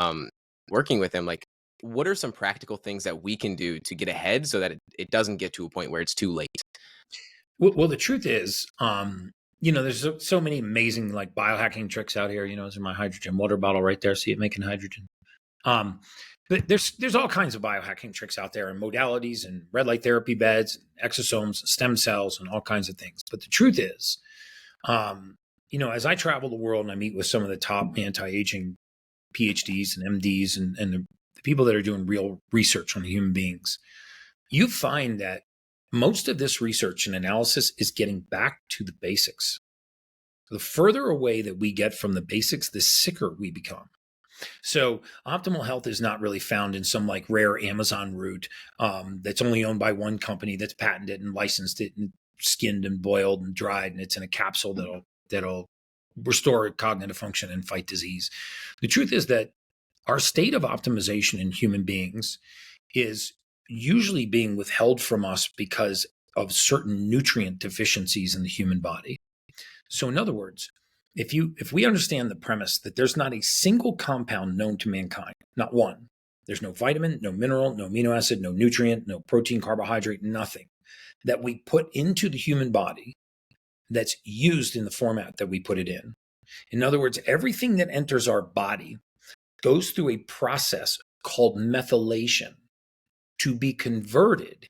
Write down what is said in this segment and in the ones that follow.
um, working with him, like, what are some practical things that we can do to get ahead so that it doesn't get to a point where it's too late? Well, the truth is, there's so many amazing like biohacking tricks out here. There's my hydrogen water bottle right there. See it making hydrogen. Um, but there's all kinds of biohacking tricks out there and modalities and red light therapy beds, and exosomes, stem cells, and all kinds of things. But the truth is, as I travel the world and I meet with some of the top anti-aging PhDs and MDs and the people that are doing real research on human beings, you find that most of this research and analysis is getting back to the basics. The further away that we get from the basics, the sicker we become. So optimal health is not really found in some like rare Amazon root that's only owned by one company that's patented and licensed it and skinned and boiled and dried, and it's in a capsule that'll restore cognitive function and fight disease. The truth is that our state of optimization in human beings is usually being withheld from us because of certain nutrient deficiencies in the human body. So in other words, if we understand the premise that there's not a single compound known to mankind, not one, there's no vitamin, no mineral, no amino acid, no nutrient, no protein, carbohydrate, nothing that we put into the human body that's used in the format that we put it in. In other words, everything that enters our body goes through a process called methylation to be converted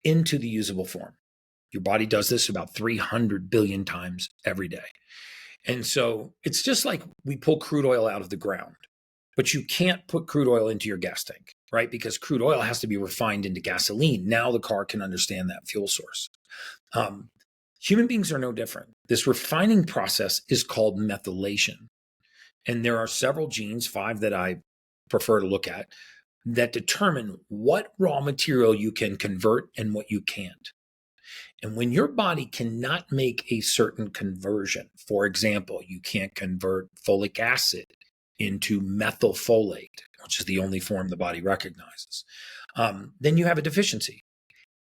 into the usable form. Your body does this about 300 billion times every day. And so it's just like we pull crude oil out of the ground, but you can't put crude oil into your gas tank, right? Because crude oil has to be refined into gasoline. Now the car can understand that fuel source. Human beings are no different. This refining process is called methylation. And there are several genes, 5 that I prefer to look at, that determine what raw material you can convert and what you can't. And when your body cannot make a certain conversion, for example, you can't convert folic acid into methylfolate, which is the only form the body recognizes, then you have a deficiency.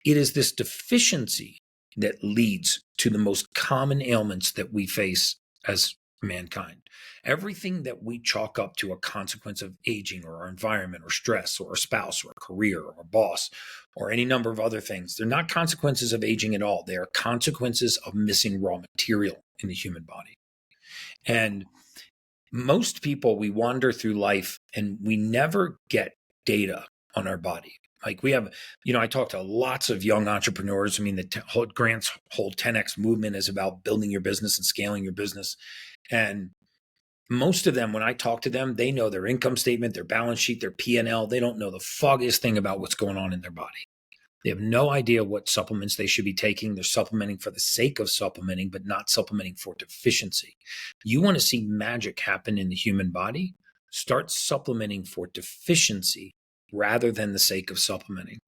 It is this deficiency that leads to the most common ailments that we face as mankind. Everything that we chalk up to a consequence of aging or our environment or stress or a spouse or a career or a boss or any number of other things, they're not consequences of aging at all. They are consequences of missing raw material in the human body. And most people, we wander through life and we never get data on our body. Like we have, I talk to lots of young entrepreneurs. I mean, Grant's whole 10X movement is about building your business and scaling your business. And most of them, when I talk to them, they know their income statement, their balance sheet, their P&L. They don't know the foggiest thing about what's going on in their body. They have no idea what supplements they should be taking. They're supplementing for the sake of supplementing, but not supplementing for deficiency. You want to see magic happen in the human body? Start supplementing for deficiency rather than the sake of supplementing.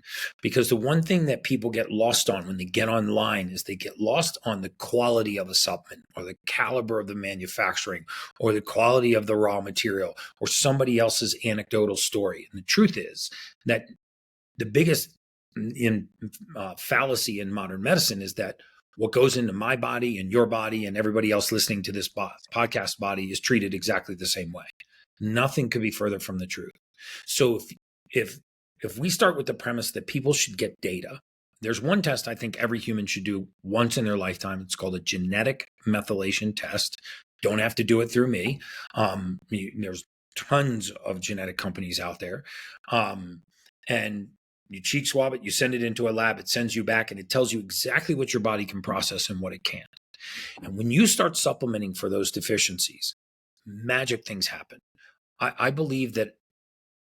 Because the one thing that people get lost on when they get online is they get lost on the quality of a supplement or the caliber of the manufacturing or the quality of the raw material or somebody else's anecdotal story. And the truth is that the biggest fallacy in modern medicine is that what goes into my body and your body and everybody else listening to this podcast body is treated exactly the same way. Nothing could be further from the truth. So if we start with the premise that people should get data, there's one test I think every human should do once in their lifetime. It's called a genetic methylation test. Don't have to do it through me. There's tons of genetic companies out there. And you cheek swab it, you send it into a lab, it sends you back, and it tells you exactly what your body can process and what it can't. And when you start supplementing for those deficiencies, magic things happen. I believe that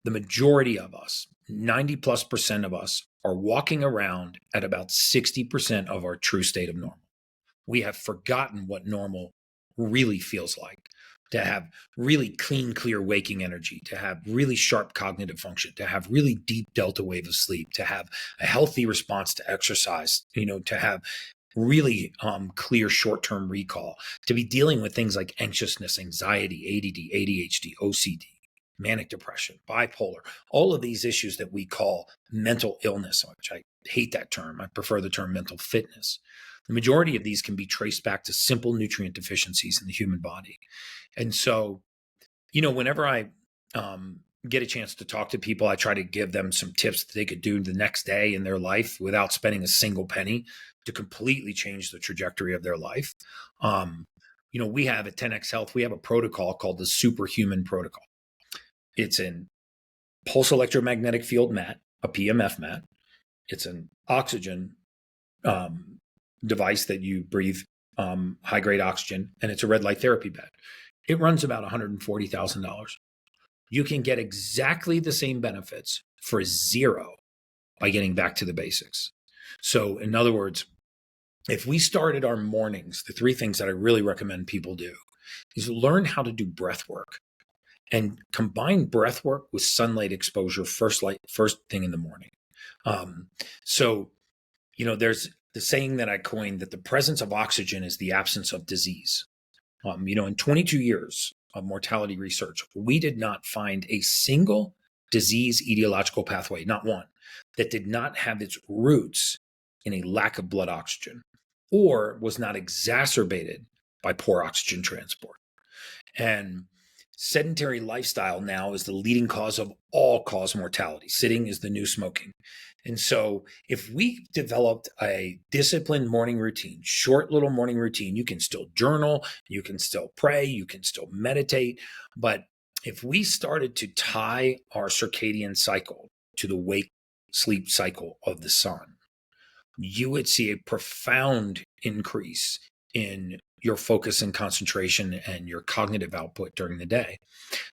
the majority of us, 90+% of us, are walking around at about 60% of our true state of normal. We have forgotten what normal really feels like. To have really clean, clear waking energy, to have really sharp cognitive function, to have really deep delta wave of sleep, to have a healthy response to exercise, to have really clear short-term recall, to be dealing with things like anxiousness, anxiety, ADD, ADHD, OCD, manic depression, bipolar, all of these issues that we call mental illness, which I hate that term. I prefer the term mental fitness. The majority of these can be traced back to simple nutrient deficiencies in the human body. And so, whenever I get a chance to talk to people, I try to give them some tips that they could do the next day in their life without spending a single penny to completely change the trajectory of their life. Um, we have at 10X Health, we have a protocol called the Superhuman Protocol. It's an pulse electromagnetic field mat, a PMF mat. It's an oxygen device that you breathe, high grade oxygen, and it's a red light therapy bed. It runs about $140,000. You can get exactly the same benefits for zero by getting back to the basics. So, in other words, if we started our mornings, the three things that I really recommend people do is learn how to do breath work and combine breath work with sunlight exposure first thing in the morning. Um, so, there's the saying that I coined that the presence of oxygen is the absence of disease. In 22 years of mortality research, we did not find a single disease etiological pathway, not one, that did not have its roots in a lack of blood oxygen or was not exacerbated by poor oxygen transport. And sedentary lifestyle now is the leading cause of all cause mortality. Sitting is the new smoking. And so if we developed a disciplined morning routine, short little morning routine, you can still journal, you can still pray, you can still meditate. But if we started to tie our circadian cycle to the wake sleep cycle of the sun, you would see a profound increase in your focus and concentration and your cognitive output during the day.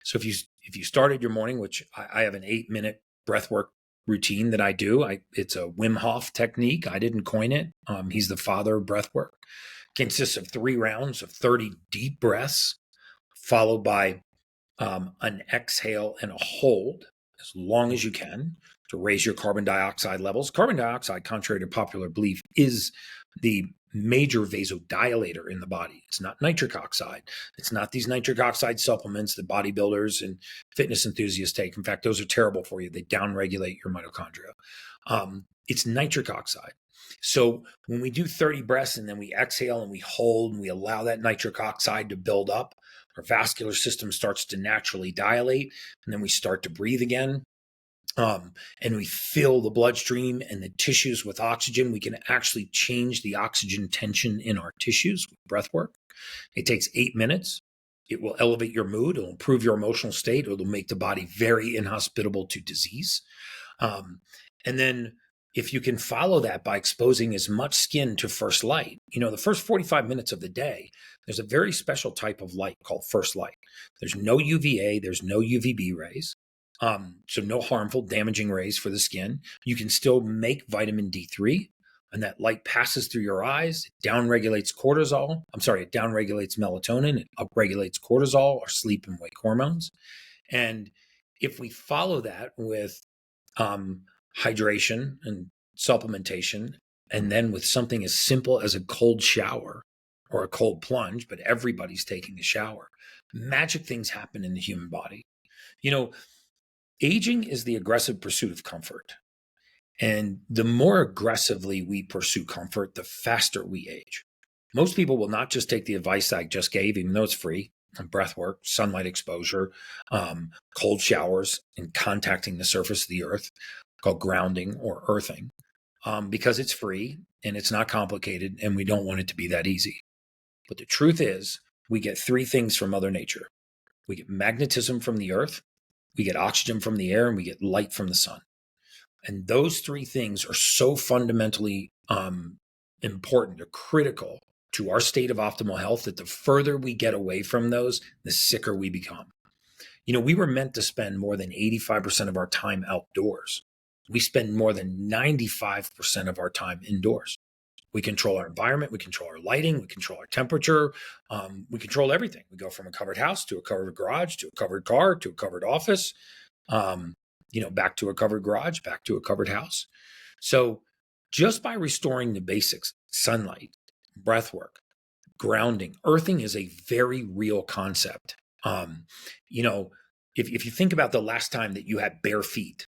So if you started your morning, which I have an 8-minute breath work routine that I do, it's a Wim Hof technique. I didn't coin it. He's the father of breath work. Consists of 3 rounds of 30 deep breaths, followed by an exhale and a hold as long as you can to raise your carbon dioxide levels. Carbon dioxide, contrary to popular belief, is the major vasodilator in the body. It's not nitric oxide. It's not these nitric oxide supplements that bodybuilders and fitness enthusiasts take. In fact, those are terrible for you. They downregulate your mitochondria. It's nitric oxide. So when we do 30 breaths and then we exhale and we hold and we allow that nitric oxide to build up, our vascular system starts to naturally dilate, and then we start to breathe again. And we fill the bloodstream and the tissues with oxygen. We can actually change the oxygen tension in our tissues with breath work. It takes 8 minutes. It will elevate your mood. It'll improve your emotional state. It'll make the body very inhospitable to disease. And then if you can follow that by exposing as much skin to first light, the first 45 minutes of the day, there's a very special type of light called first light. There's no UVA, there's no UVB rays. So no harmful, damaging rays for the skin. You can still make vitamin D3, and that light passes through your eyes. It downregulates cortisol. It downregulates melatonin. It upregulates cortisol, our sleep and wake hormones. And if we follow that with hydration and supplementation, and then with something as simple as a cold shower or a cold plunge, but everybody's taking a shower, magic things happen in the human body. Aging is the aggressive pursuit of comfort. And the more aggressively we pursue comfort, the faster we age. Most people will not just take the advice I just gave, even though it's free, breath work, sunlight exposure, cold showers, and contacting the surface of the earth, called grounding or earthing, because it's free and it's not complicated and we don't want it to be that easy. But the truth is, we get 3 things from Mother Nature. We get magnetism from the earth, we get oxygen from the air, and we get light from the sun. And those 3 things are so fundamentally important or critical to our state of optimal health that the further we get away from those, the sicker we become. We were meant to spend more than 85% of our time outdoors. We spend more than 95% of our time indoors. We control our environment, we control our lighting, we control our temperature, we control everything. We go from a covered house to a covered garage to a covered car to a covered office, back to a covered garage, back to a covered house. So just by restoring the basics, sunlight, breath work, grounding, earthing is a very real concept. If you think about the last time that you had bare feet,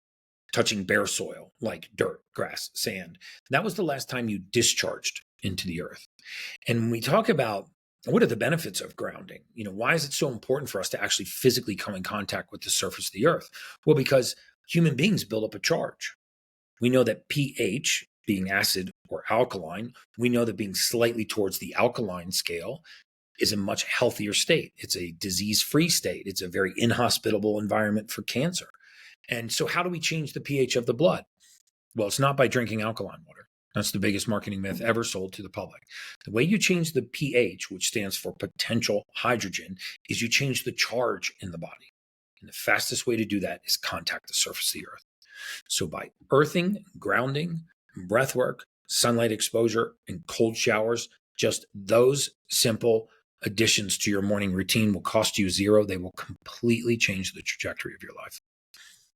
touching bare soil like dirt, grass, sand, that was the last time you discharged into the earth. And when we talk about What are the benefits of grounding? Why is it so important for us to actually physically come in contact with the surface of the earth? Well, because human beings build up a charge. We know that pH, being acid or alkaline, we know that being slightly towards the alkaline scale is a much healthier state. It's a disease-free state. It's a very inhospitable environment for cancer. And so how do we change the pH of the blood? Well, it's not by drinking alkaline water. That's the biggest marketing myth ever sold to the public. The way you change the pH, which stands for potential hydrogen, is you change the charge in the body. And the fastest way to do that is contact the surface of the earth. So by earthing, grounding, breath work, sunlight exposure, and cold showers, just those simple additions to your morning routine will cost you zero. They will completely change the trajectory of your life.